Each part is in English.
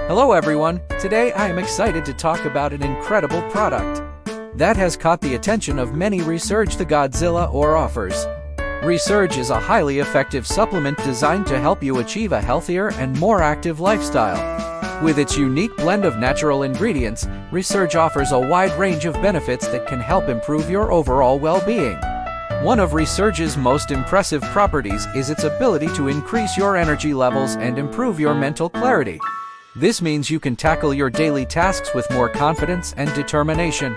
Hello everyone, today I am excited to talk about an incredible product that has caught the attention of many. Resurge the Godzilla or offers. Resurge is a highly effective supplement designed to help you achieve a healthier and more active lifestyle. With its unique blend of natural ingredients, Resurge offers a wide range of benefits that can help improve your overall well-being. One of Resurge's most impressive properties is its ability to increase your energy levels and improve your mental clarity. This means you can tackle your daily tasks with more confidence and determination.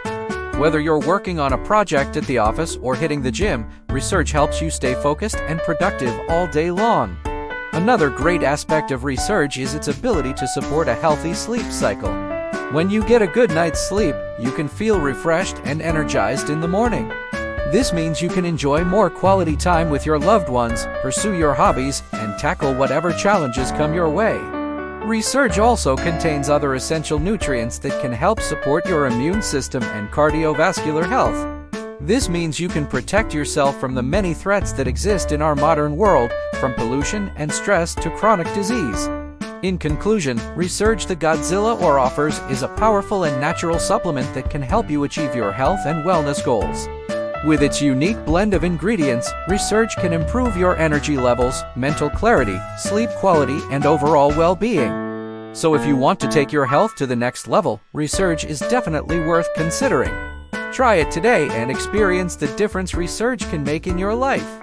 Whether you're working on a project at the office or hitting the gym, Resurge helps you stay focused and productive all day long. Another great aspect of Resurge is its ability to support a healthy sleep cycle. When you get a good night's sleep, you can feel refreshed and energized in the morning. This means you can enjoy more quality time with your loved ones, pursue your hobbies, and tackle whatever challenges come your way. Resurge also contains other essential nutrients that can help support your immune system and cardiovascular health. This means you can protect yourself from the many threats that exist in our modern world, from pollution and stress to chronic disease. In conclusion, Resurge the Godzilla or offers is a powerful and natural supplement that can help you achieve your health and wellness goals. With its unique blend of ingredients, Resurge can improve your energy levels, mental clarity, sleep quality, and overall well-being. So if you want to take your health to the next level, Resurge is definitely worth considering. Try it today and experience the difference Resurge can make in your life.